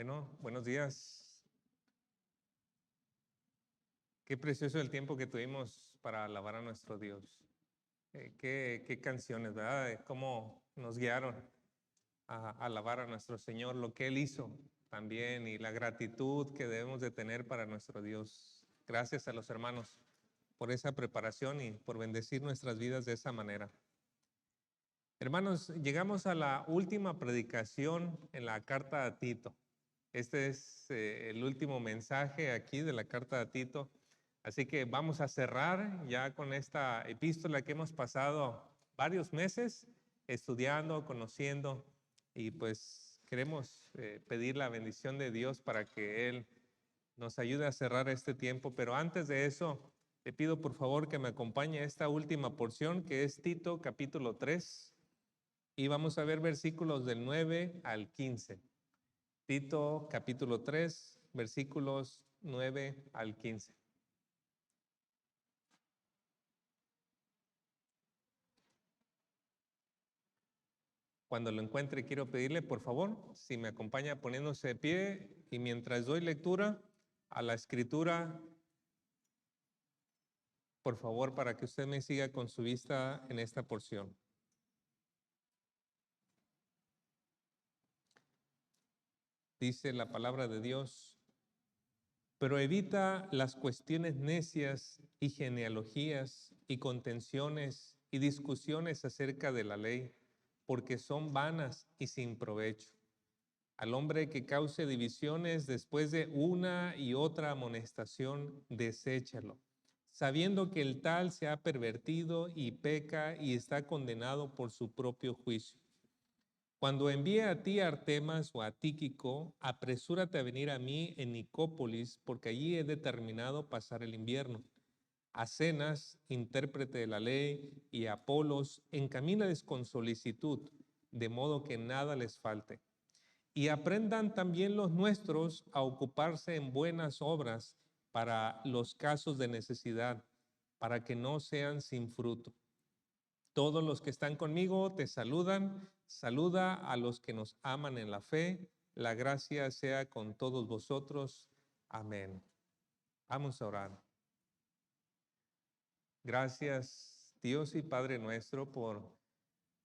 Bueno, buenos días. Qué precioso el tiempo que tuvimos para alabar a nuestro Dios. Qué canciones, ¿verdad? Cómo nos guiaron a alabar a nuestro Señor, lo que Él hizo también y la gratitud que debemos de tener para nuestro Dios. Gracias a los hermanos por esa preparación y por bendecir nuestras vidas de esa manera. Hermanos, llegamos a la última predicación en la carta a Tito. Este es el último mensaje aquí de la carta a Tito. Así que vamos a cerrar ya con esta epístola que hemos pasado varios meses estudiando, conociendo, y pues queremos pedir la bendición de Dios para que Él nos ayude a cerrar este tiempo. Pero antes de eso, le pido por favor que me acompañe a esta última porción que es Tito capítulo 3 y vamos a ver versículos del 9 al 15. Tito capítulo 3, versículos 9 al 15. Cuando lo encuentre, quiero pedirle, por favor, si me acompaña poniéndose de pie y mientras doy lectura a la escritura, por favor, para que usted me siga con su vista en esta porción. Dice la palabra de Dios: pero evita las cuestiones necias y genealogías y contenciones y discusiones acerca de la ley, porque son vanas y sin provecho. Al hombre que cause divisiones después de una y otra amonestación, deséchalo, sabiendo que el tal se ha pervertido y peca y está condenado por su propio juicio. Cuando envíe a ti a Artemas o a Tíquico, apresúrate a venir a mí en Nicópolis, porque allí he determinado pasar el invierno. A Zenas, intérprete de la ley, y a Apolos, encamínales con solicitud, de modo que nada les falte. Y aprendan también los nuestros a ocuparse en buenas obras para los casos de necesidad, para que no sean sin fruto. Todos los que están conmigo te saludan. Saluda a los que nos aman en la fe. La gracia sea con todos vosotros. Amén. Vamos a orar. Gracias, Dios y Padre nuestro, por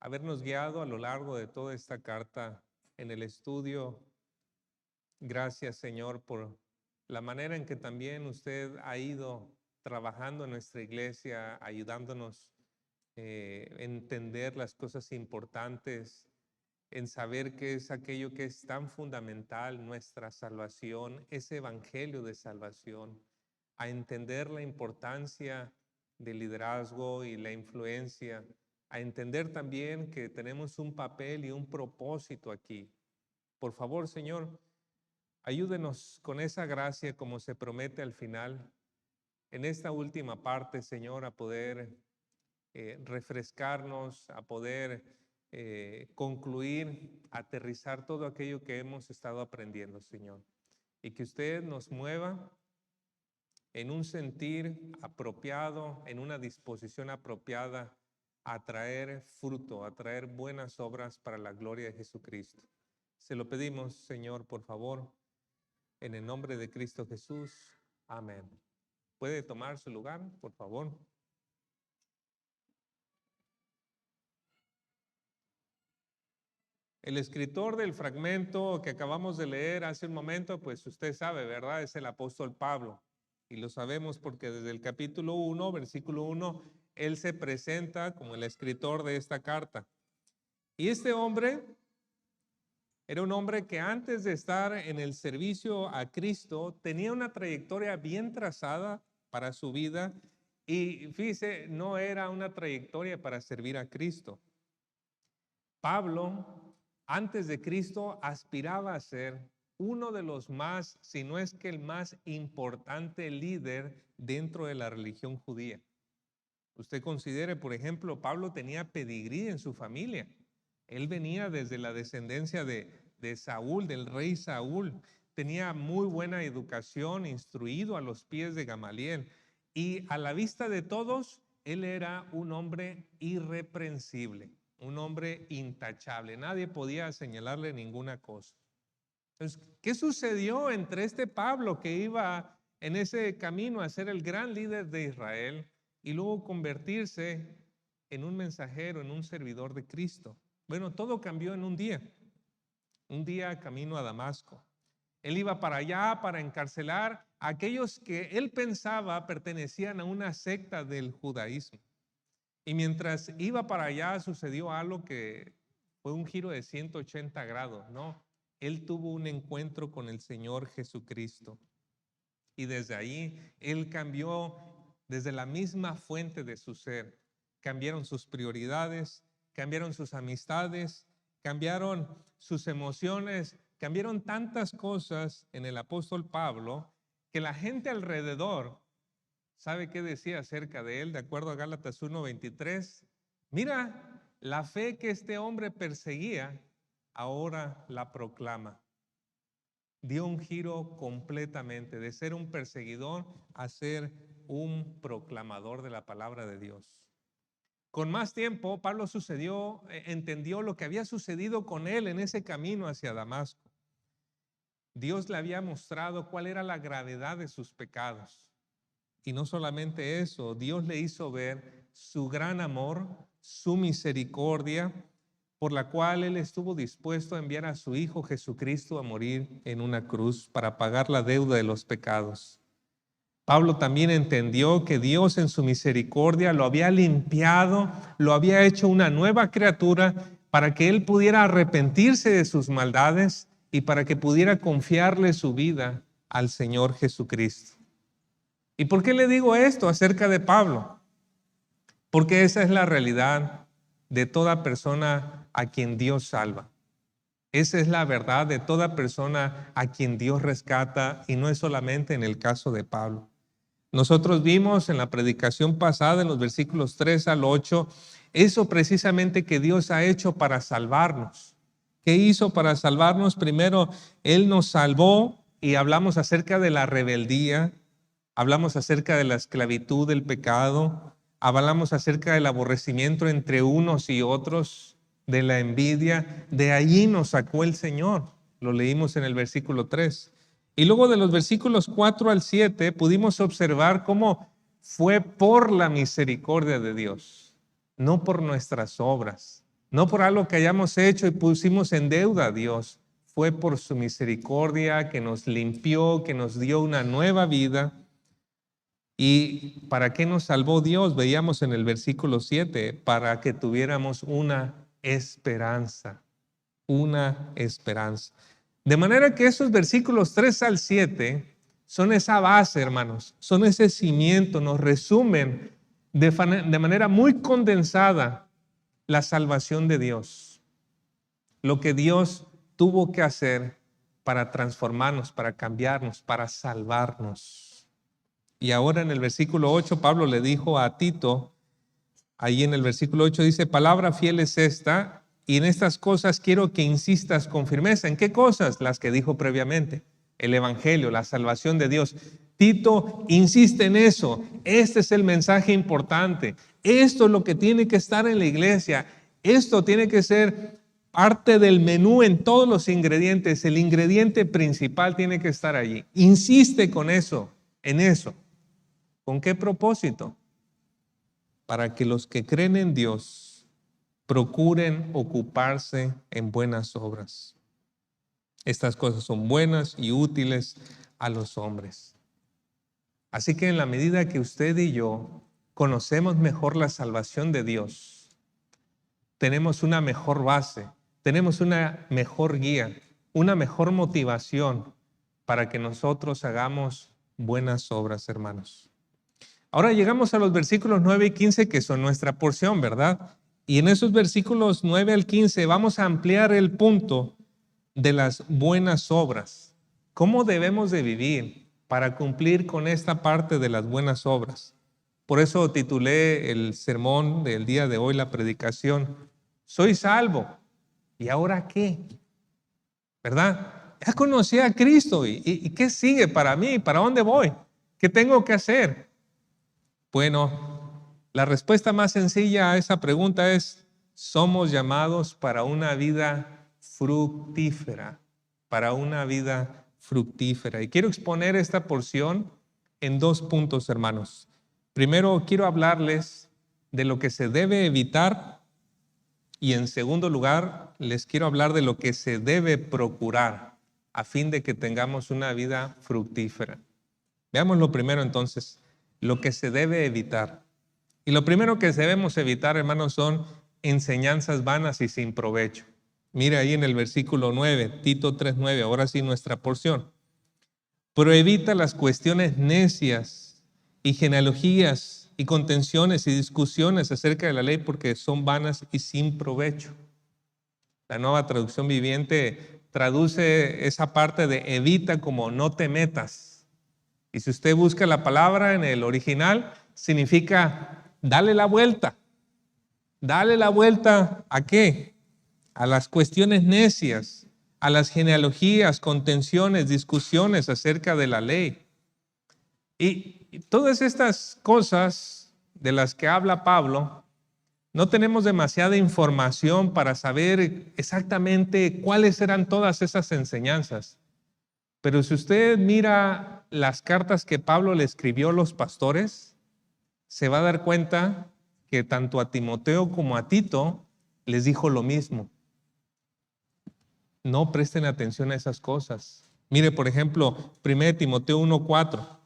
habernos guiado a lo largo de toda esta carta en el estudio. Gracias, Señor, por la manera en que también usted ha ido trabajando en nuestra iglesia, ayudándonos entender las cosas importantes, en saber qué es aquello que es tan fundamental, nuestra salvación, ese evangelio de salvación, a entender la importancia del liderazgo y la influencia, a entender también que tenemos un papel y un propósito aquí. Por favor, Señor, ayúdenos con esa gracia como se promete al final, en esta última parte, Señor, a poder refrescarnos, a poder concluir, aterrizar todo aquello que hemos estado aprendiendo, Señor. Y que usted nos mueva en un sentir apropiado, en una disposición apropiada a traer fruto, a traer buenas obras para la gloria de Jesucristo. Se lo pedimos, Señor, por favor, en el nombre de Cristo Jesús. Amén. ¿Puede tomar su lugar, por favor? El escritor del fragmento que acabamos de leer hace un momento, pues usted sabe, ¿verdad? Es el apóstol Pablo. Y lo sabemos porque desde el capítulo 1, versículo 1, él se presenta como el escritor de esta carta. Y este hombre era un hombre que antes de estar en el servicio a Cristo tenía una trayectoria bien trazada para su vida. Y fíjese, no era una trayectoria para servir a Cristo. Pablo, antes de Cristo, aspiraba a ser uno de los más, si no es que el más importante líder dentro de la religión judía. Usted considere, por ejemplo, Pablo tenía pedigrí en su familia. Él venía desde la descendencia de Saúl, del rey Saúl. Tenía muy buena educación, instruido a los pies de Gamaliel. Y a la vista de todos, él era un hombre irreprensible, un hombre intachable. Nadie podía señalarle ninguna cosa. Entonces, ¿qué sucedió entre este Pablo que iba en ese camino a ser el gran líder de Israel y luego convertirse en un mensajero, en un servidor de Cristo? Bueno, todo cambió en un día camino a Damasco. Él iba para allá para encarcelar a aquellos que él pensaba pertenecían a una secta del judaísmo. Y mientras iba para allá sucedió algo que fue un giro de 180 grados, ¿no? Él tuvo un encuentro con el Señor Jesucristo. Y desde ahí él cambió desde la misma fuente de su ser. Cambiaron sus prioridades, cambiaron sus amistades, cambiaron sus emociones, cambiaron tantas cosas en el apóstol Pablo que la gente alrededor, ¿sabe qué decía acerca de él? De acuerdo a Gálatas 1:23, mira, la fe que este hombre perseguía, ahora la proclama. Dio un giro completamente de ser un perseguidor a ser un proclamador de la palabra de Dios. Con más tiempo, Pablo entendió lo que había sucedido con él en ese camino hacia Damasco. Dios le había mostrado cuál era la gravedad de sus pecados. Y no solamente eso, Dios le hizo ver su gran amor, su misericordia, por la cual Él estuvo dispuesto a enviar a su Hijo Jesucristo a morir en una cruz para pagar la deuda de los pecados. Pablo también entendió que Dios en su misericordia lo había limpiado, lo había hecho una nueva criatura para que él pudiera arrepentirse de sus maldades y para que pudiera confiarle su vida al Señor Jesucristo. ¿Y por qué le digo esto acerca de Pablo? Porque esa es la realidad de toda persona a quien Dios salva. Esa es la verdad de toda persona a quien Dios rescata, y no es solamente en el caso de Pablo. Nosotros vimos en la predicación pasada, en los versículos 3 al 8, eso precisamente que Dios ha hecho para salvarnos. ¿Qué hizo para salvarnos? Primero, Él nos salvó y hablamos acerca de la rebeldía, hablamos acerca de la esclavitud del pecado, hablamos acerca del aborrecimiento entre unos y otros, de la envidia. De allí nos sacó el Señor. Lo leímos en el versículo 3. Y luego de los versículos 4 al 7 pudimos observar cómo fue por la misericordia de Dios, no por nuestras obras, no por algo que hayamos hecho y pusimos en deuda a Dios. Fue por su misericordia que nos limpió, que nos dio una nueva vida. ¿Y para qué nos salvó Dios? Veíamos en el versículo 7, para que tuviéramos una esperanza, una esperanza. De manera que esos versículos 3 al 7 son esa base, hermanos, son ese cimiento, nos resumen de manera muy condensada la salvación de Dios. Lo que Dios tuvo que hacer para transformarnos, para cambiarnos, para salvarnos. Y ahora en el versículo 8, Pablo le dijo a Tito, ahí en el versículo 8 dice, palabra fiel es esta, y en estas cosas quiero que insistas con firmeza. ¿En qué cosas? Las que dijo previamente, el evangelio, la salvación de Dios. Tito, insiste en eso. Este es el mensaje importante. Esto es lo que tiene que estar en la iglesia. Esto tiene que ser parte del menú en todos los ingredientes. El ingrediente principal tiene que estar allí. Insiste con eso, en eso. ¿Con qué propósito? Para que los que creen en Dios procuren ocuparse en buenas obras. Estas cosas son buenas y útiles a los hombres. Así que en la medida que usted y yo conocemos mejor la salvación de Dios, tenemos una mejor base, tenemos una mejor guía, una mejor motivación para que nosotros hagamos buenas obras, hermanos. Ahora llegamos a los versículos 9 y 15 que son nuestra porción, ¿verdad? Y en esos versículos 9 al 15 vamos a ampliar el punto de las buenas obras. ¿Cómo debemos de vivir para cumplir con esta parte de las buenas obras? Por eso titulé el sermón del día de hoy, la predicación, soy salvo. ¿Y ahora qué? ¿Verdad? Ya conocí a Cristo. ¿Y qué sigue para mí? ¿Para dónde voy? ¿Qué tengo que hacer? Bueno, la respuesta más sencilla a esa pregunta es, somos llamados para una vida fructífera. para una vida fructífera. Y quiero exponer esta porción en 2 puntos, hermanos. Primero, quiero hablarles de lo que se debe evitar y en segundo lugar, les quiero hablar de lo que se debe procurar a fin de que tengamos una vida fructífera. Veamos lo primero entonces, lo que se debe evitar. Y lo primero que debemos evitar, hermanos, son enseñanzas vanas y sin provecho. Mire ahí en el versículo 9, Tito 3:9, ahora sí nuestra porción. Pero evita las cuestiones necias y genealogías y contenciones y discusiones acerca de la ley porque son vanas y sin provecho. La Nueva Traducción Viviente traduce esa parte de evita como no te metas. Y si usted busca la palabra en el original, significa dale la vuelta. Dale la vuelta ¿a qué? A las cuestiones necias, a las genealogías, contenciones, discusiones acerca de la ley. Y todas estas cosas de las que habla Pablo, no tenemos demasiada información para saber exactamente cuáles eran todas esas enseñanzas. Pero si usted mira las cartas que Pablo le escribió a los pastores, se va a dar cuenta que tanto a Timoteo como a Tito les dijo lo mismo. No presten atención a esas cosas. Mire, por ejemplo, 1 Timoteo 1:4.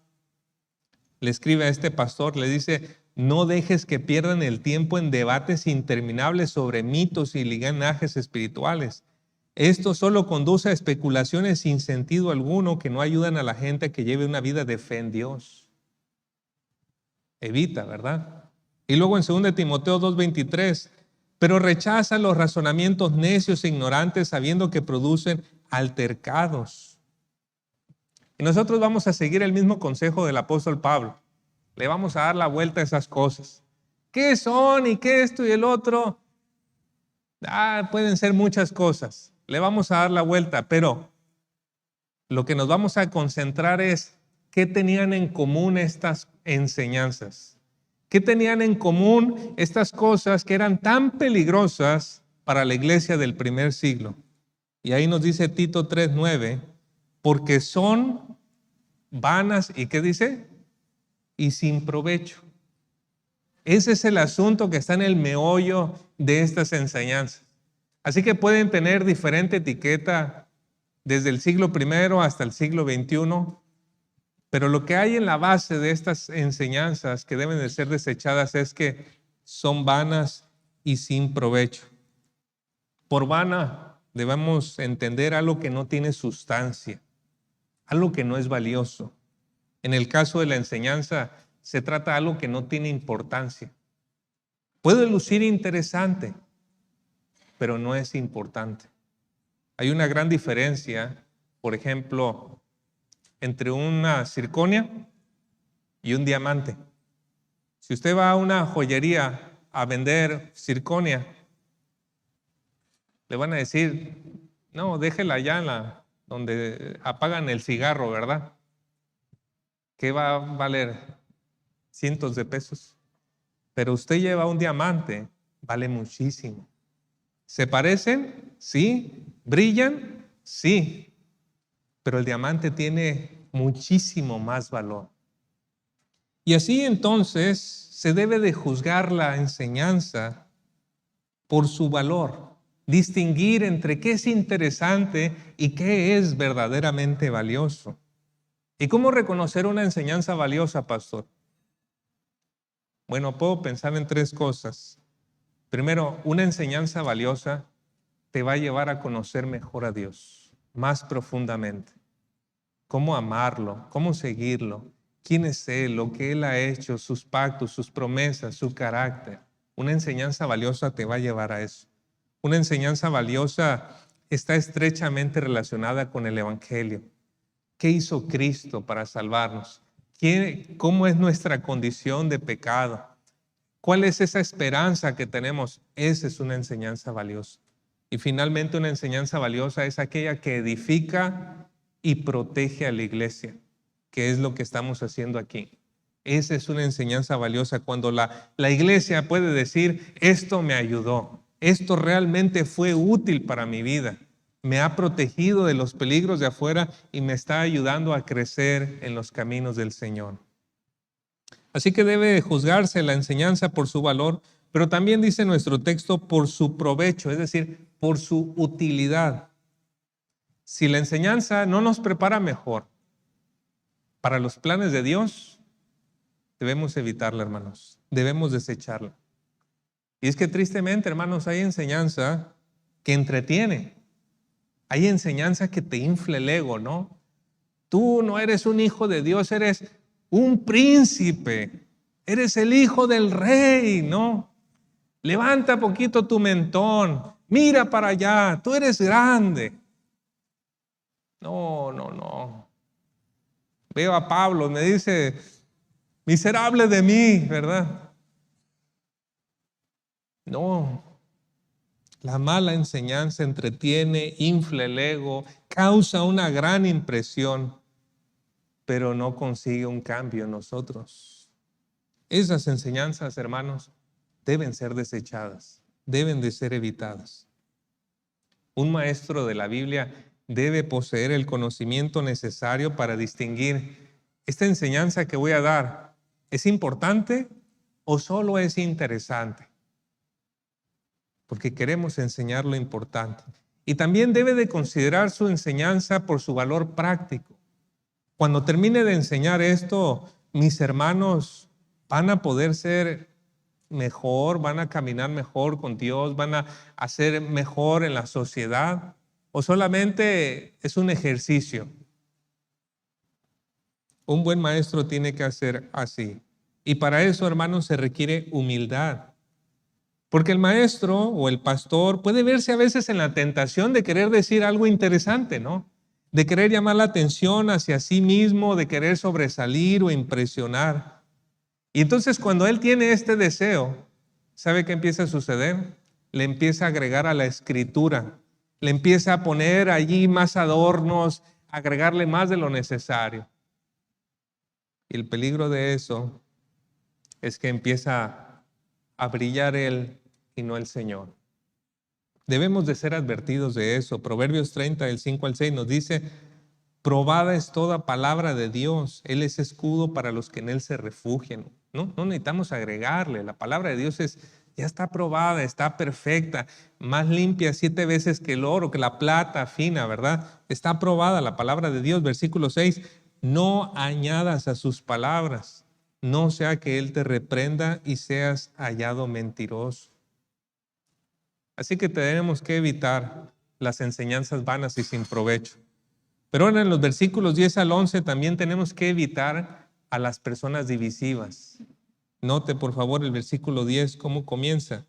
Le escribe a este pastor, le dice, no dejes que pierdan el tiempo en debates interminables sobre mitos y linajes espirituales. Esto solo conduce a especulaciones sin sentido alguno que no ayudan a la gente a que lleve una vida de fe en Dios. Evita, ¿verdad? Y luego en 2 Timoteo 2:23, pero rechaza los razonamientos necios e ignorantes sabiendo que producen altercados. Y nosotros vamos a seguir el mismo consejo del apóstol Pablo. Le vamos a dar la vuelta a esas cosas. ¿Qué son y qué esto y el otro? Pueden ser muchas cosas. Le vamos a dar la vuelta, pero lo que nos vamos a concentrar es qué tenían en común estas enseñanzas. ¿Qué tenían en común estas cosas que eran tan peligrosas para la iglesia del primer siglo? Y ahí nos dice Tito 3:9, porque son vanas, ¿y qué dice? Y sin provecho. Ese es el asunto que está en el meollo de estas enseñanzas. Así que pueden tener diferente etiqueta desde el siglo I hasta el siglo XXI, pero lo que hay en la base de estas enseñanzas que deben de ser desechadas es que son vanas y sin provecho. Por vana debemos entender algo que no tiene sustancia, algo que no es valioso. En el caso de la enseñanza, se trata de algo que no tiene importancia. Puede lucir interesante, pero no es importante. Hay una gran diferencia, por ejemplo, entre una circonia y un diamante. Si usted va a una joyería a vender circonia, le van a decir, no, déjela allá donde apagan el cigarro, ¿verdad? ¿Qué va a valer? Cientos de pesos. Pero usted lleva un diamante, vale muchísimo. ¿Se parecen? Sí. ¿Brillan? Sí. Pero el diamante tiene muchísimo más valor. Y así entonces se debe de juzgar la enseñanza por su valor, distinguir entre qué es interesante y qué es verdaderamente valioso. ¿Y cómo reconocer una enseñanza valiosa, pastor? Bueno, puedo pensar en 3 cosas. Primero, una enseñanza valiosa te va a llevar a conocer mejor a Dios, más profundamente. Cómo amarlo, cómo seguirlo, quién es Él, lo que Él ha hecho, sus pactos, sus promesas, su carácter. Una enseñanza valiosa te va a llevar a eso. Una enseñanza valiosa está estrechamente relacionada con el Evangelio. ¿Qué hizo Cristo para salvarnos? ¿Cómo es nuestra condición de pecado? ¿Cuál es esa esperanza que tenemos? Esa es una enseñanza valiosa. Y finalmente una enseñanza valiosa es aquella que edifica y protege a la iglesia, que es lo que estamos haciendo aquí. Esa es una enseñanza valiosa cuando la iglesia puede decir, esto me ayudó, esto realmente fue útil para mi vida. me ha protegido de los peligros de afuera y me está ayudando a crecer en los caminos del Señor. Así que debe juzgarse la enseñanza por su valor, pero también dice nuestro texto por su provecho, es decir, por su utilidad. Si la enseñanza no nos prepara mejor para los planes de Dios, debemos evitarla, hermanos. Debemos desecharla. Y es que tristemente, hermanos, hay enseñanza que entretiene. Hay enseñanza que te infla el ego, ¿no? Tú no eres un hijo de Dios, eres un príncipe. Eres el hijo del rey, ¿no? Levanta poquito tu mentón. Mira para allá, tú eres grande. No. Veo a Pablo, me dice, miserable de mí, ¿verdad? No, la mala enseñanza entretiene, infla el ego, causa una gran impresión, pero no consigue un cambio en nosotros. Esas enseñanzas, hermanos, deben ser desechadas, deben de ser evitadas. Un maestro de la Biblia debe poseer el conocimiento necesario para distinguir, ¿esta enseñanza que voy a dar es importante o solo es interesante? Porque queremos enseñar lo importante. Y también debe de considerar su enseñanza por su valor práctico. Cuando termine de enseñar esto, mis hermanos van a poder ser mejor, van a caminar mejor con Dios, van a hacer mejor en la sociedad, o solamente es un ejercicio. Un buen maestro tiene que hacer así. Y para eso, hermanos, se requiere humildad. Porque el maestro o el pastor puede verse a veces en la tentación de querer decir algo interesante, ¿no? De querer llamar la atención hacia sí mismo, de querer sobresalir o impresionar. Y entonces cuando él tiene este deseo, ¿sabe qué empieza a suceder? Le empieza a agregar a la escritura, le empieza a poner allí más adornos, agregarle más de lo necesario. Y el peligro de eso es que empieza a brillar él y no el Señor. Debemos de ser advertidos de eso. Proverbios 30, del 5 al 6 nos dice, probada es toda palabra de Dios. Él es escudo para los que en Él se refugian. No necesitamos agregarle. La palabra de Dios ya está probada, está perfecta, más limpia 7 veces que el oro, que la plata fina, ¿verdad? Está probada la palabra de Dios. Versículo 6, no añadas a sus palabras, no sea que Él te reprenda y seas hallado mentiroso. Así que tenemos que evitar las enseñanzas vanas y sin provecho. Pero ahora en los versículos 10 al 11 también tenemos que evitar a las personas divisivas. Note por favor el versículo 10, cómo comienza.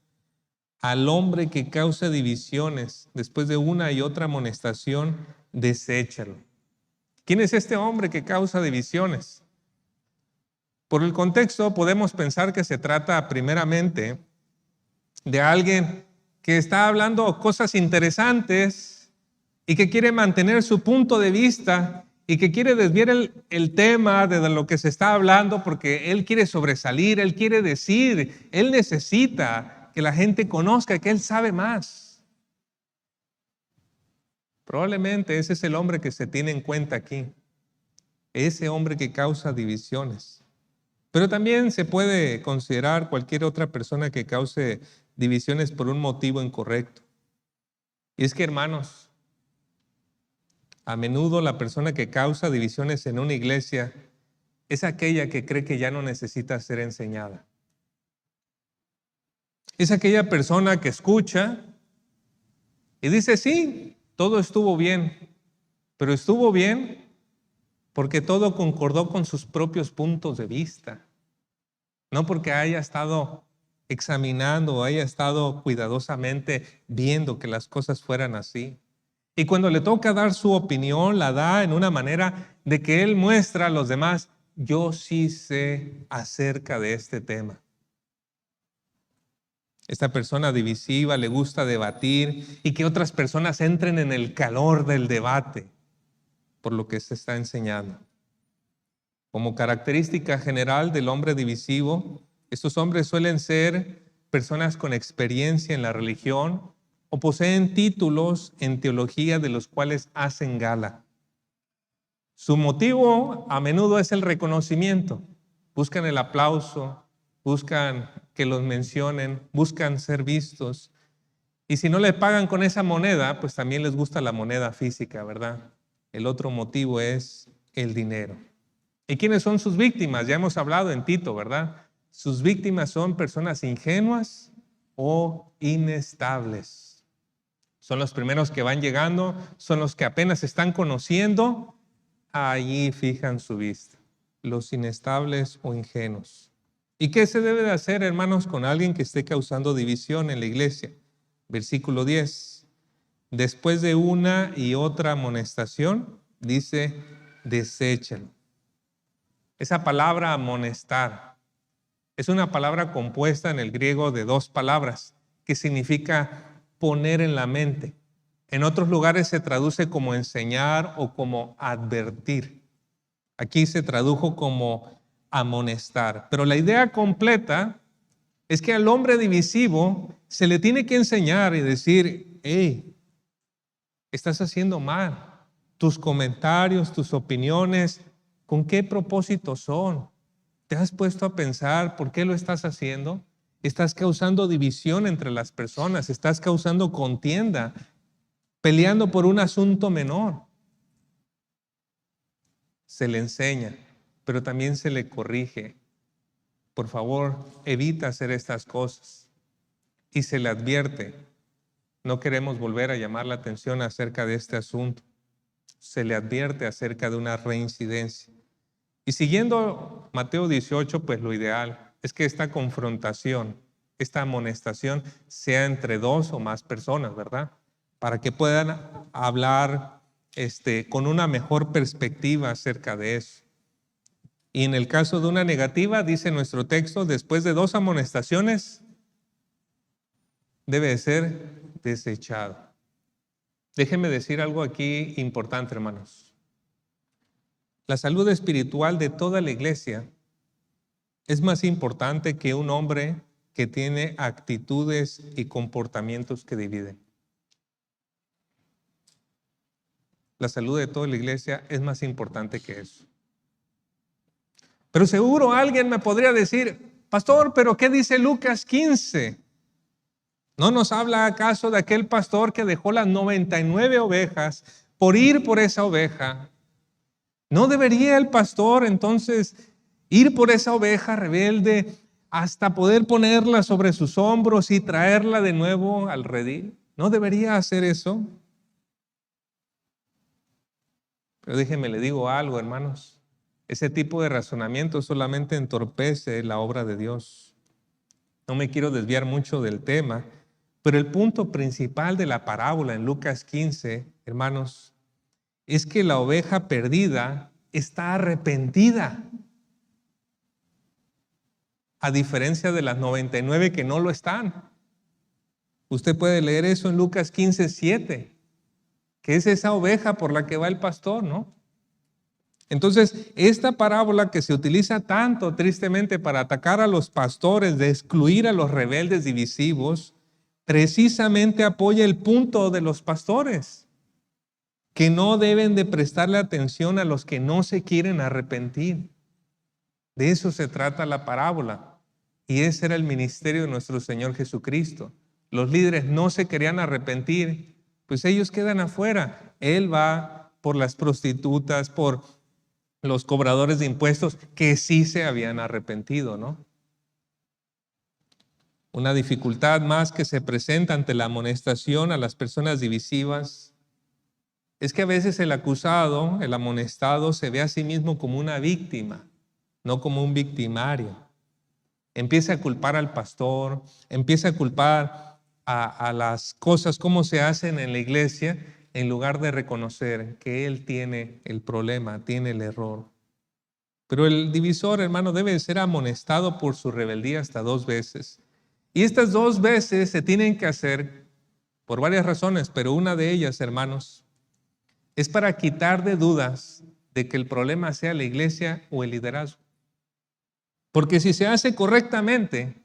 Al hombre que causa divisiones, después de una y otra amonestación, deséchalo. ¿Quién es este hombre que causa divisiones? Por el contexto podemos pensar que se trata primeramente de alguien que está hablando cosas interesantes y que quiere mantener su punto de vista y que quiere desviar el tema de lo que se está hablando porque él quiere sobresalir, él quiere decir, él necesita que la gente conozca que él sabe más. Probablemente ese es el hombre que se tiene en cuenta aquí, ese hombre que causa divisiones. Pero también se puede considerar cualquier otra persona que cause divisiones por un motivo incorrecto. Y es que, hermanos, a menudo la persona que causa divisiones en una iglesia es aquella que cree que ya no necesita ser enseñada. Es aquella persona que escucha y dice, sí, todo estuvo bien, pero estuvo bien porque todo concordó con sus propios puntos de vista. No porque haya estado examinando o haya estado cuidadosamente viendo que las cosas fueran así. Y cuando le toca dar su opinión, la da en una manera de que él muestra a los demás, yo sí sé acerca de este tema. Esta persona divisiva le gusta debatir y que otras personas entren en el calor del debate por lo que se está enseñando. Como característica general del hombre divisivo, estos hombres suelen ser personas con experiencia en la religión o poseen títulos en teología de los cuales hacen gala. Su motivo a menudo es el reconocimiento. Buscan el aplauso, buscan que los mencionen, buscan ser vistos. Y si no le pagan con esa moneda, pues también les gusta la moneda física, ¿verdad? El otro motivo es el dinero. ¿Y quiénes son sus víctimas? Ya hemos hablado en Tito, ¿verdad? Sus víctimas son personas ingenuas o inestables. Son los primeros que van llegando, son los que apenas están conociendo, allí fijan su vista. Los inestables o ingenuos. ¿Y qué se debe de hacer, hermanos, con alguien que esté causando división en la iglesia? Versículo 10. Después de una y otra amonestación, dice, deséchalo. Esa palabra amonestar es una palabra compuesta en el griego de dos palabras que significa poner en la mente. En otros lugares se traduce como enseñar o como advertir. Aquí se tradujo como amonestar. Pero la idea completa es que al hombre divisivo se le tiene que enseñar y decir, hey, estás haciendo mal. Tus comentarios, tus opiniones, ¿con qué propósito son? ¿Te has puesto a pensar por qué lo estás haciendo? Estás causando división entre las personas, estás causando contienda, peleando por un asunto menor. Se le enseña, pero también se le corrige. Por favor, evita hacer estas cosas. Y se le advierte, no queremos volver a llamar la atención acerca de este asunto. Se le advierte acerca de una reincidencia. Y siguiendo Mateo 18, pues lo ideal es que esta confrontación, esta amonestación sea entre dos o más personas, ¿verdad? Para que puedan hablar con una mejor perspectiva acerca de eso. Y en el caso de una negativa, dice nuestro texto, después de 2 amonestaciones, debe ser desechado. Déjenme decir algo aquí importante, hermanos. La salud espiritual de toda la iglesia es más importante que un hombre que tiene actitudes y comportamientos que dividen. La salud de toda la iglesia es más importante que eso. Pero seguro alguien me podría decir, pastor, ¿pero qué dice Lucas 15? ¿No nos habla acaso de aquel pastor que dejó las 99 ovejas por ir por esa oveja? ¿No debería el pastor entonces ir por esa oveja rebelde hasta poder ponerla sobre sus hombros y traerla de nuevo al redil? ¿No debería hacer eso? Pero déjenme le digo algo, hermanos. Ese tipo de razonamiento solamente entorpece la obra de Dios. No me quiero desviar mucho del tema, pero el punto principal de la parábola en Lucas 15, hermanos, es que la oveja perdida está arrepentida, a diferencia de las 99 que no lo están. Usted puede leer eso en Lucas 15, 7, que es esa oveja por la que va el pastor, ¿no? Entonces, esta parábola que se utiliza tanto tristemente para atacar a los pastores, de excluir a los rebeldes divisivos, precisamente apoya el punto de los pastores, que no deben de prestarle atención a los que no se quieren arrepentir. De eso se trata la parábola. Y ese era el ministerio de nuestro Señor Jesucristo. Los líderes no se querían arrepentir, pues ellos quedan afuera. Él va por las prostitutas, por los cobradores de impuestos que sí se habían arrepentido, ¿no? Una dificultad más que se presenta ante la amonestación a las personas divisivas es que a veces el acusado, el amonestado, se ve a sí mismo como una víctima, no como un victimario. Empieza a culpar al pastor, empieza a culpar a las cosas como se hacen en la iglesia, en lugar de reconocer que él tiene el problema, tiene el error. Pero el divisor, hermano, debe ser amonestado por su rebeldía hasta 2 veces. Y estas 2 veces se tienen que hacer por varias razones, pero una de ellas, hermanos, es para quitar de dudas de que el problema sea la iglesia o el liderazgo. Porque si se hace correctamente,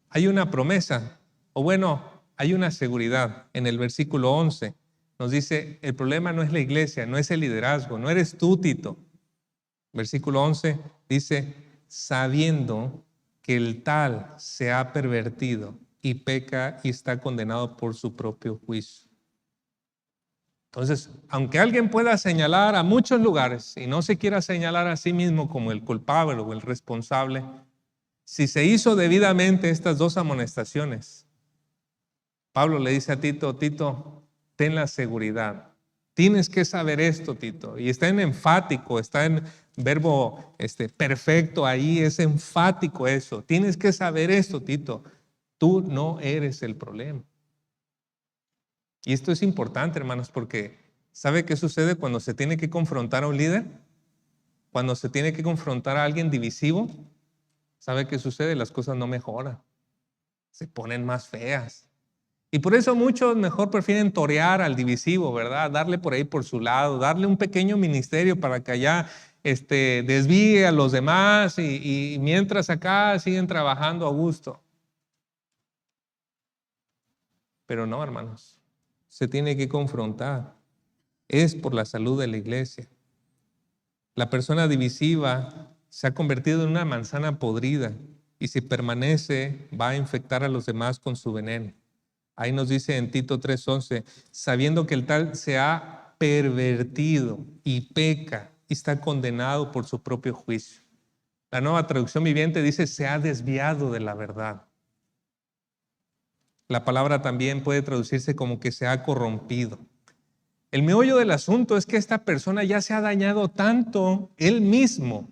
hay una promesa, o bueno, hay una seguridad. En el versículo 11 nos dice, el problema no es la iglesia, no es el liderazgo, no eres tú, Tito. Versículo 11 dice, sabiendo que el tal se ha pervertido y peca y está condenado por su propio juicio. Entonces, aunque alguien pueda señalar a muchos lugares y no se quiera señalar a sí mismo como el culpable o el responsable, si se hizo debidamente estas dos amonestaciones, Pablo le dice a Tito, Tito, ten la seguridad. Tienes que saber esto, Tito. Y está en enfático, está en verbo perfecto ahí, es enfático eso. Tienes que saber esto, Tito. Tú no eres el problema. Y esto es importante, hermanos, porque ¿sabe qué sucede cuando se tiene que confrontar a un líder? Cuando se tiene que confrontar a alguien divisivo, ¿sabe qué sucede? Las cosas no mejoran. Se ponen más feas. Y por eso muchos mejor prefieren torear al divisivo, ¿verdad? Darle por ahí por su lado, darle un pequeño ministerio para que allá desvíe a los demás y mientras acá siguen trabajando a gusto. Pero no, hermanos, se tiene que confrontar. Es por la salud de la iglesia. La persona divisiva se ha convertido en una manzana podrida y si permanece va a infectar a los demás con su veneno. Ahí nos dice en Tito 3:11, sabiendo que el tal se ha pervertido y peca y está condenado por su propio juicio. La Nueva Traducción Viviente dice se ha desviado de la verdad. La palabra también puede traducirse como que se ha corrompido. El meollo del asunto es que esta persona ya se ha dañado tanto él mismo.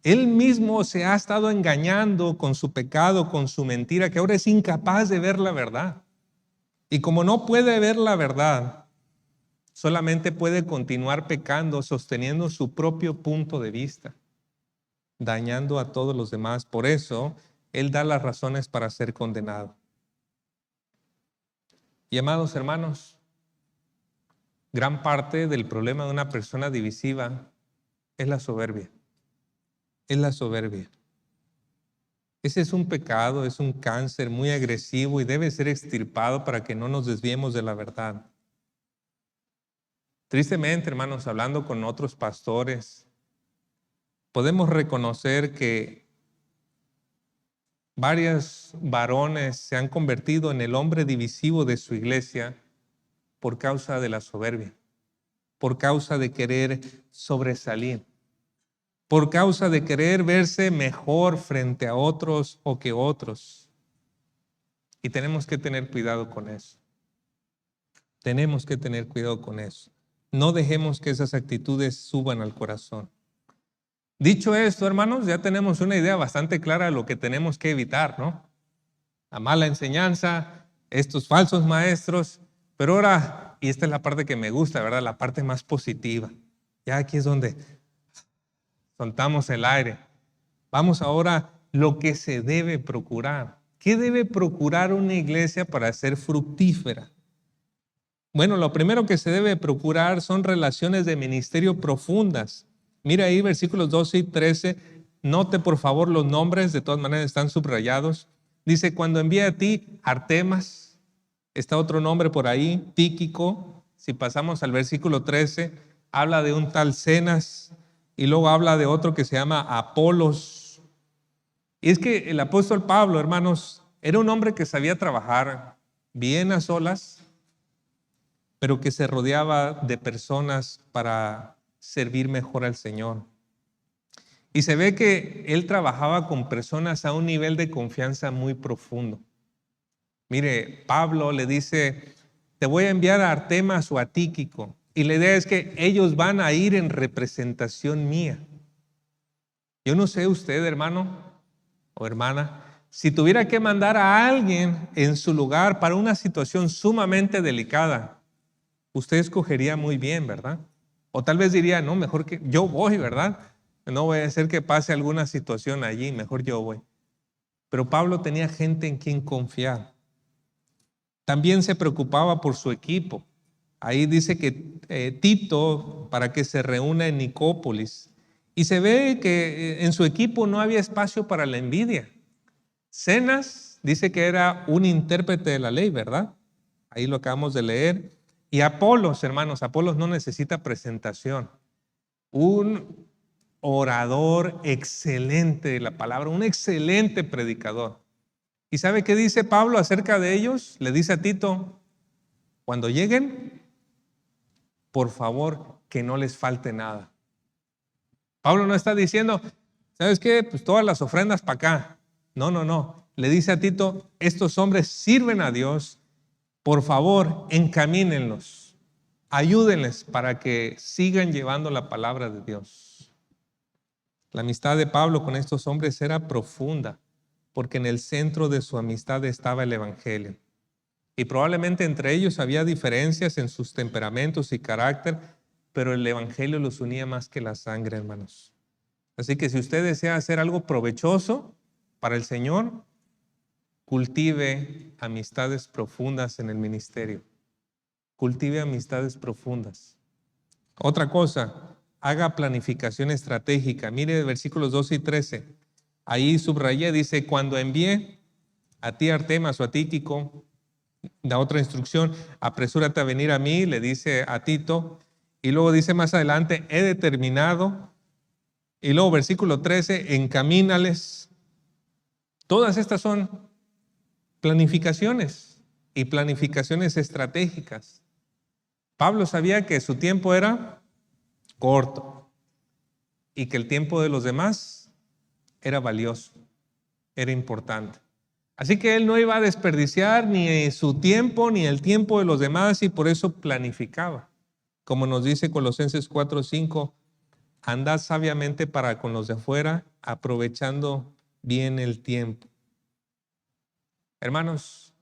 Él mismo se ha estado engañando con su pecado, con su mentira, que ahora es incapaz de ver la verdad. Y como no puede ver la verdad, solamente puede continuar pecando, sosteniendo su propio punto de vista, dañando a todos los demás. Por eso, él da las razones para ser condenado. Y amados hermanos, gran parte del problema de una persona divisiva es la soberbia. Es la soberbia. Ese es un pecado, es un cáncer muy agresivo y debe ser extirpado para que no nos desviemos de la verdad. Tristemente, hermanos, hablando con otros pastores, podemos reconocer que varios varones se han convertido en el hombre divisivo de su iglesia por causa de la soberbia, por causa de querer sobresalir, por causa de querer verse mejor frente a otros o que otros. Y tenemos que tener cuidado con eso. Tenemos que tener cuidado con eso. No dejemos que esas actitudes suban al corazón. Dicho esto, hermanos, ya tenemos una idea bastante clara de lo que tenemos que evitar, ¿no? La mala enseñanza, estos falsos maestros, pero ahora, y esta es la parte que me gusta, ¿verdad? La parte más positiva. Ya aquí es donde soltamos el aire. Vamos ahora lo que se debe procurar. ¿Qué debe procurar una iglesia para ser fructífera? Bueno, lo primero que se debe procurar son relaciones de ministerio profundas. Mira ahí versículos 12 y 13. Note por favor los nombres, de todas maneras están subrayados. Dice, cuando envía a ti Artemas, está otro nombre por ahí, Tíquico. Si pasamos al versículo 13, habla de un tal Zenas y luego habla de otro que se llama Apolos. Y es que el apóstol Pablo, hermanos, era un hombre que sabía trabajar bien a solas, pero que se rodeaba de personas para servir mejor al Señor. Y se ve que él trabajaba con personas a un nivel de confianza muy profundo. Mire, Pablo le dice, te voy a enviar a Artemas o a Tíquico. Y la idea es que ellos van a ir en representación mía. Yo no sé usted, hermano o hermana, si tuviera que mandar a alguien en su lugar para una situación sumamente delicada, usted escogería muy bien, ¿verdad? O tal vez diría, no, mejor que yo voy, ¿verdad? No voy a hacer que pase alguna situación allí, mejor yo voy. Pero Pablo tenía gente en quien confiar. También se preocupaba por su equipo. Ahí dice que Tito, para que se reúna en Nicópolis. Y se ve que en su equipo no había espacio para la envidia. Zenas dice que era un intérprete de la ley, ¿verdad? Ahí lo acabamos de leer. Y Apolos, hermanos, Apolos no necesita presentación. Un orador excelente de la palabra, un excelente predicador. ¿Y sabe qué dice Pablo acerca de ellos? Le dice a Tito, cuando lleguen, por favor, que no les falte nada. Pablo no está diciendo, ¿sabes qué? Pues todas las ofrendas para acá. No. Le dice a Tito, estos hombres sirven a Dios, por favor, encamínenlos, ayúdenles para que sigan llevando la palabra de Dios. La amistad de Pablo con estos hombres era profunda, porque en el centro de su amistad estaba el evangelio. Y probablemente entre ellos había diferencias en sus temperamentos y carácter, pero el evangelio los unía más que la sangre, hermanos. Así que si usted desea hacer algo provechoso para el Señor, cultive amistades profundas en el ministerio. Cultive amistades profundas. Otra cosa, haga planificación estratégica. Mire versículos 12 y 13. Ahí subrayé, dice, cuando envié a ti Artemas o a Tíquico, da otra instrucción, apresúrate a venir a mí, le dice a Tito. Y luego dice más adelante, he determinado. Y luego versículo 13, encamínales. Todas estas son planificaciones y planificaciones estratégicas. Pablo sabía que su tiempo era corto y que el tiempo de los demás era valioso, era importante. Así que él no iba a desperdiciar ni su tiempo ni el tiempo de los demás y por eso planificaba. Como nos dice Colosenses 4:5, andad sabiamente para con los de afuera, aprovechando bien el tiempo. Hermanos,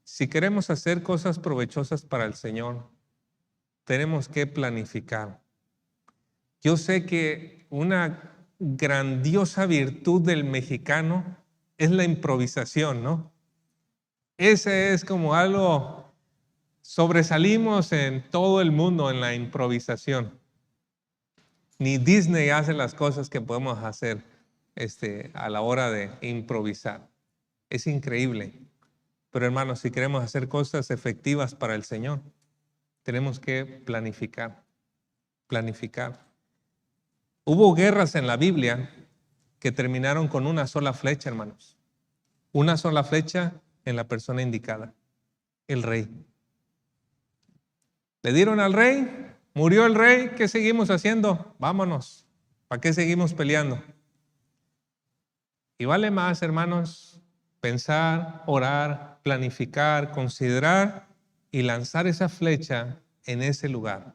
si queremos hacer cosas provechosas para el Señor, tenemos que planificar. Yo sé que una grandiosa virtud del mexicano es la improvisación, ¿no? Ese es como algo, sobresalimos en todo el mundo en la improvisación. Ni Disney hace las cosas que podemos hacer a la hora de improvisar. Es increíble. Pero hermanos, si queremos hacer cosas efectivas para el Señor, tenemos que planificar. Hubo guerras en la Biblia que terminaron con una sola flecha, hermanos. Una sola flecha en la persona indicada, el rey. Le dieron al rey, murió el rey, ¿qué seguimos haciendo? Vámonos, ¿para qué seguimos peleando? Y vale más, hermanos, pensar, orar, planificar, considerar y lanzar esa flecha en ese lugar.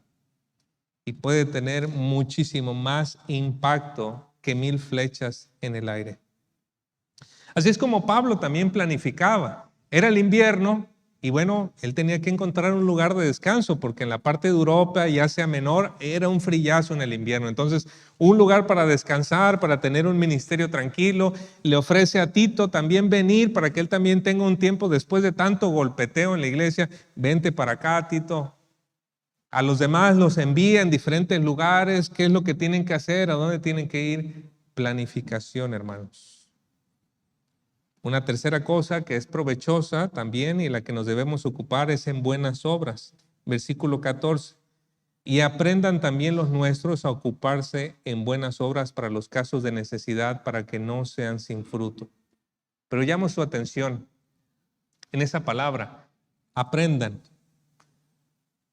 Y puede tener muchísimo más impacto que 1000 flechas en el aire. Así es como Pablo también planificaba. Era el invierno y bueno, él tenía que encontrar un lugar de descanso porque en la parte de Europa y Asia Menor era un frillazo en el invierno. Entonces, un lugar para descansar, para tener un ministerio tranquilo. Le ofrece a Tito también venir para que él también tenga un tiempo después de tanto golpeteo en la iglesia. Vente para acá, Tito. A los demás los envía en diferentes lugares. ¿Qué es lo que tienen que hacer? ¿A dónde tienen que ir? Planificación, hermanos. Una tercera cosa que es provechosa también y la que nos debemos ocupar es en buenas obras. Versículo 14. Y aprendan también los nuestros a ocuparse en buenas obras para los casos de necesidad, para que no sean sin fruto. Pero llamo su atención en esa palabra, aprendan.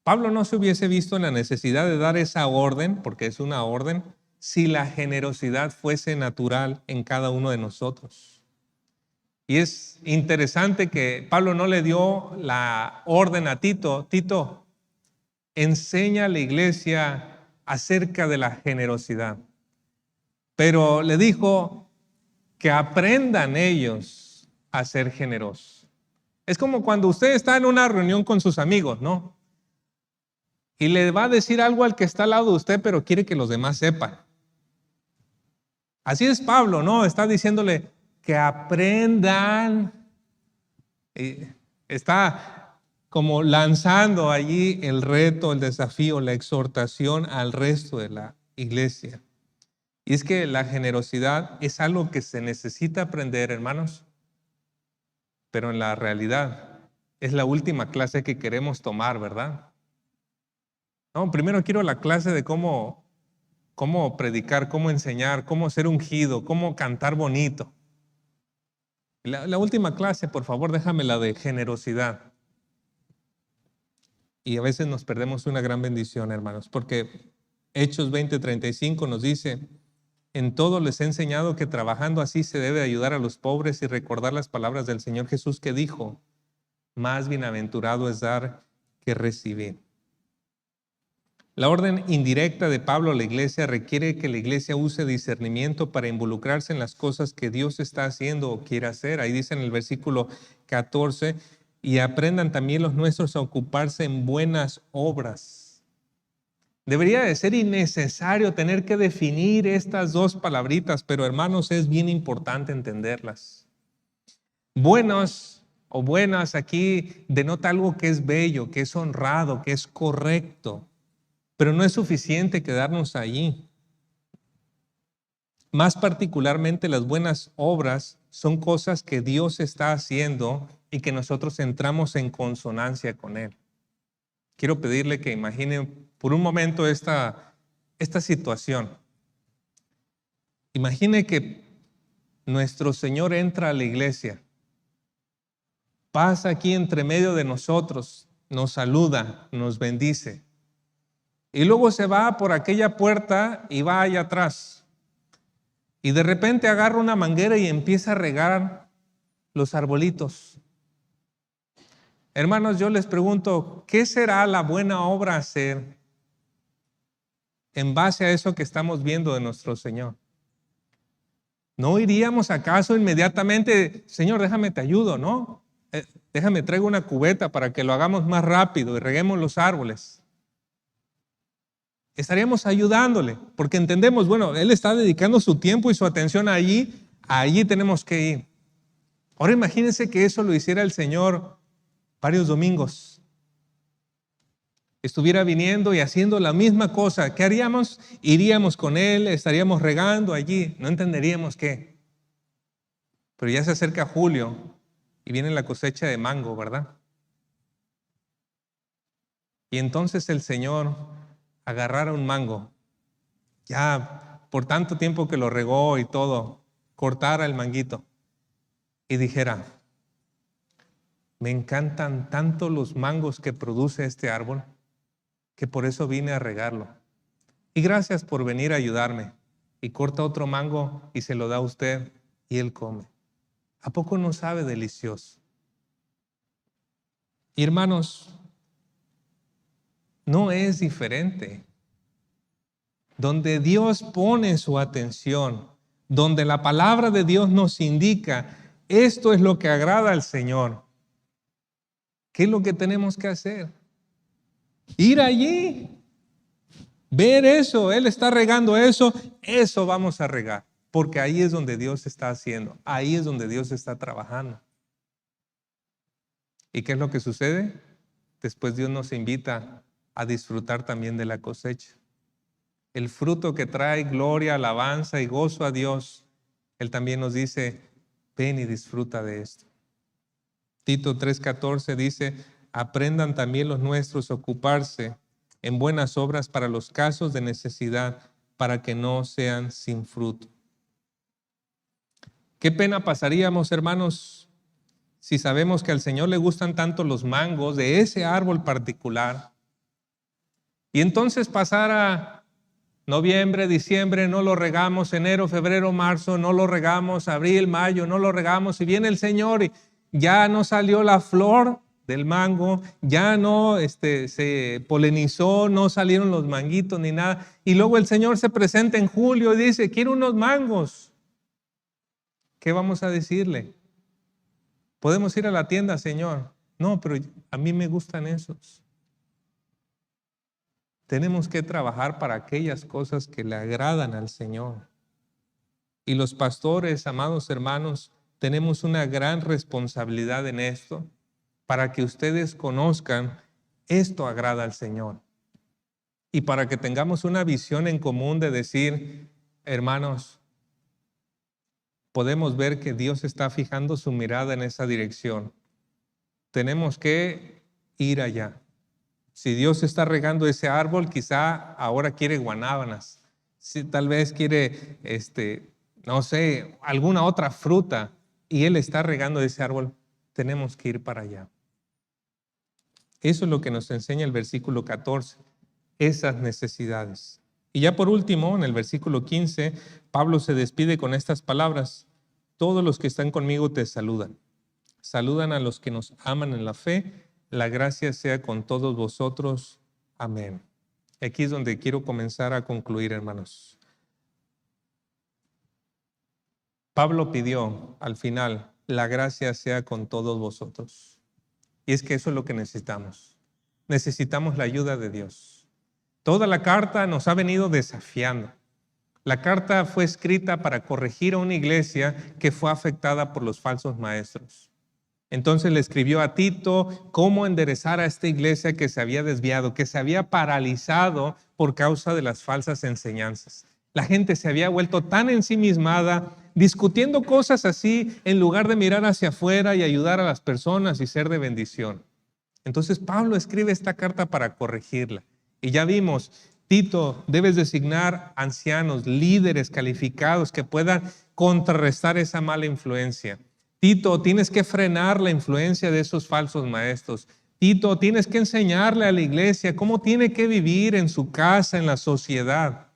Pablo no se hubiese visto en la necesidad de dar esa orden, porque es una orden, si la generosidad fuese natural en cada uno de nosotros. Y es interesante que Pablo no le dio la orden a Tito. Tito, enseña a la iglesia acerca de la generosidad. Pero le dijo que aprendan ellos a ser generosos. Es como cuando usted está en una reunión con sus amigos, ¿no? Y le va a decir algo al que está al lado de usted, pero quiere que los demás sepan. Así es Pablo, ¿no? Está diciéndole que aprendan. Está como lanzando allí el reto, el desafío, la exhortación al resto de la iglesia. Y es que la generosidad es algo que se necesita aprender, hermanos. pero en la realidad es la última clase que queremos tomar, ¿verdad? No, primero quiero la clase de cómo predicar, cómo enseñar, cómo ser ungido, cómo cantar bonito. La última clase, por favor, déjame la de generosidad. Y a veces nos perdemos una gran bendición, hermanos, porque Hechos 20:35 nos dice: en todo les he enseñado que trabajando así se debe ayudar a los pobres y recordar las palabras del Señor Jesús que dijo: más bienaventurado es dar que recibir. La orden indirecta de Pablo a la iglesia requiere que la iglesia use discernimiento para involucrarse en las cosas que Dios está haciendo o quiere hacer. Ahí dice en el versículo 14, y aprendan también los nuestros a ocuparse en buenas obras. Debería de ser innecesario tener que definir estas dos palabritas, pero hermanos, es bien importante entenderlas. Buenos o buenas aquí denota algo que es bello, que es honrado, que es correcto. Pero no es suficiente quedarnos allí. Más particularmente las buenas obras son cosas que Dios está haciendo y que nosotros entramos en consonancia con Él. Quiero pedirle que imagine por un momento esta situación. Imagine que nuestro Señor entra a la iglesia, pasa aquí entre medio de nosotros, nos saluda, nos bendice. Y luego se va por aquella puerta y va allá atrás. Y de repente agarra una manguera y empieza a regar los arbolitos. Hermanos, yo les pregunto, ¿qué será la buena obra hacer en base a eso que estamos viendo de nuestro Señor? ¿No iríamos acaso inmediatamente, Señor, déjame te ayudo, ¿no? Déjame traigo una cubeta para que lo hagamos más rápido y reguemos los árboles? Estaríamos ayudándole, porque entendemos, bueno, Él está dedicando su tiempo y su atención allí tenemos que ir. Ahora imagínense que eso lo hiciera el Señor varios domingos. Estuviera viniendo y haciendo la misma cosa. ¿Qué haríamos? Iríamos con Él, estaríamos regando allí, no entenderíamos qué. Pero ya se acerca julio y viene la cosecha de mango, ¿verdad? Y entonces el Señor agarrara un mango, ya por tanto tiempo que lo regó y todo, cortara el manguito y dijera: me encantan tanto los mangos que produce este árbol, que por eso vine a regarlo. Y gracias por venir a ayudarme. Y corta otro mango y se lo da a usted y él come. ¿A poco no sabe delicioso? Y hermanos, no es diferente. Donde Dios pone su atención, donde la palabra de Dios nos indica, esto es lo que agrada al Señor. ¿Qué es lo que tenemos que hacer? Ir allí, ver eso, Él está regando eso vamos a regar, porque ahí es donde Dios está haciendo, ahí es donde Dios está trabajando. ¿Y qué es lo que sucede? Después Dios nos invita a disfrutar también de la cosecha. El fruto que trae gloria, alabanza y gozo a Dios, Él también nos dice: ven y disfruta de esto. Tito 3:14 dice: aprendan también los nuestros a ocuparse en buenas obras para los casos de necesidad, para que no sean sin fruto. Qué pena pasaríamos, hermanos, si sabemos que al Señor le gustan tanto los mangos de ese árbol particular, y entonces pasara noviembre, diciembre, no lo regamos, enero, febrero, marzo, no lo regamos, abril, mayo, no lo regamos, y viene el Señor y ya no salió la flor del mango, ya no se polinizó, no salieron los manguitos ni nada, y luego el Señor se presenta en julio y dice: quiero unos mangos. ¿Qué vamos a decirle? Podemos ir a la tienda, Señor. No, pero a mí me gustan esos. Tenemos que trabajar para aquellas cosas que le agradan al Señor. Y los pastores, amados hermanos, tenemos una gran responsabilidad en esto, para que ustedes conozcan esto agrada al Señor. Y para que tengamos una visión en común de decir: hermanos, podemos ver que Dios está fijando su mirada en esa dirección. Tenemos que ir allá. Si Dios está regando ese árbol, quizá ahora quiere guanábanas. Si tal vez quiere, no sé, alguna otra fruta y Él está regando ese árbol, tenemos que ir para allá. Eso es lo que nos enseña el versículo 14, esas necesidades. Y ya por último, en el versículo 15, Pablo se despide con estas palabras: todos los que están conmigo te saludan. Saludan a los que nos aman en la fe. La gracia sea con todos vosotros. Amén. Aquí es donde quiero comenzar a concluir, hermanos. Pablo pidió al final, la gracia sea con todos vosotros. Y es que eso es lo que necesitamos. Necesitamos la ayuda de Dios. Toda la carta nos ha venido desafiando. La carta fue escrita para corregir a una iglesia que fue afectada por los falsos maestros. Entonces le escribió a Tito cómo enderezar a esta iglesia que se había desviado, que se había paralizado por causa de las falsas enseñanzas. La gente se había vuelto tan ensimismada, discutiendo cosas así, en lugar de mirar hacia afuera y ayudar a las personas y ser de bendición. Entonces Pablo escribe esta carta para corregirla. Y ya vimos, Tito, debes designar ancianos, líderes calificados que puedan contrarrestar esa mala influencia. Tito, tienes que frenar la influencia de esos falsos maestros. Tito, tienes que enseñarle a la iglesia cómo tiene que vivir en su casa, en la sociedad.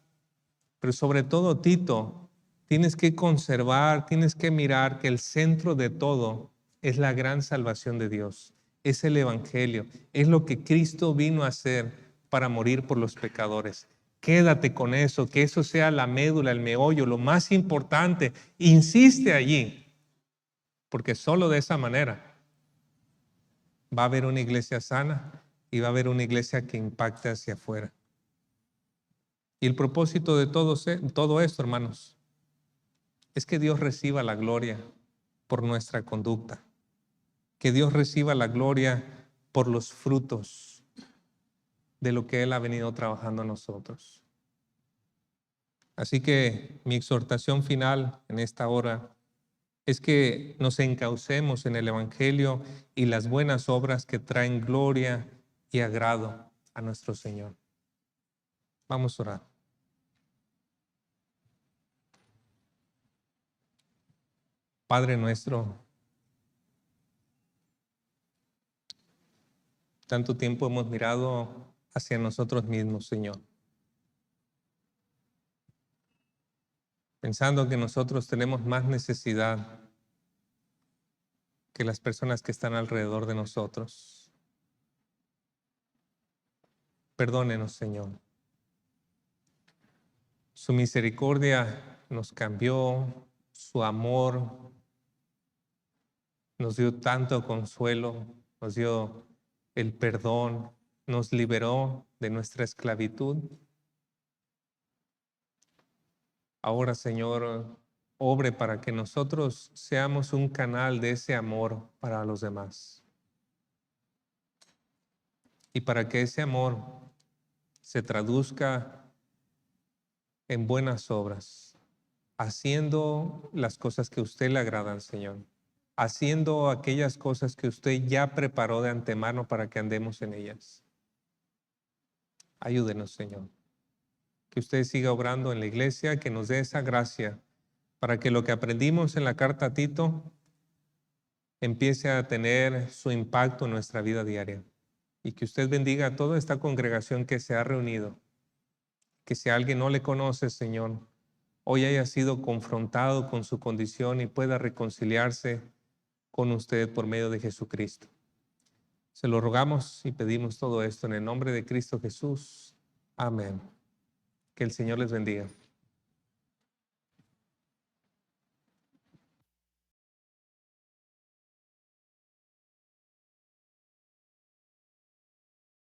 Pero sobre todo, Tito, tienes que conservar, tienes que mirar que el centro de todo es la gran salvación de Dios. Es el evangelio, es lo que Cristo vino a hacer para morir por los pecadores. Quédate con eso, que eso sea la médula, el meollo, lo más importante. Insiste allí. Porque solo de esa manera va a haber una iglesia sana y va a haber una iglesia que impacte hacia afuera. Y el propósito de todo esto, hermanos, es que Dios reciba la gloria por nuestra conducta. Que Dios reciba la gloria por los frutos de lo que Él ha venido trabajando en nosotros. Así que mi exhortación final en esta hora es que nos encaucemos en el evangelio y las buenas obras que traen gloria y agrado a nuestro Señor. Vamos a orar. Padre nuestro, tanto tiempo hemos mirado hacia nosotros mismos, Señor, pensando que nosotros tenemos más necesidad que las personas que están alrededor de nosotros. Perdónenos, Señor. Su misericordia nos cambió, su amor nos dio tanto consuelo, nos dio el perdón, nos liberó de nuestra esclavitud. Ahora, Señor, obre para que nosotros seamos un canal de ese amor para los demás. Y para que ese amor se traduzca en buenas obras, haciendo las cosas que a usted le agradan, Señor. Haciendo aquellas cosas que usted ya preparó de antemano para que andemos en ellas. Ayúdenos, Señor. Que usted siga obrando en la iglesia, que nos dé esa gracia para que lo que aprendimos en la carta a Tito empiece a tener su impacto en nuestra vida diaria. Y que usted bendiga a toda esta congregación que se ha reunido. Que si alguien no le conoce, Señor, hoy haya sido confrontado con su condición y pueda reconciliarse con usted por medio de Jesucristo. Se lo rogamos y pedimos todo esto en el nombre de Cristo Jesús. Amén. Que el Señor les bendiga.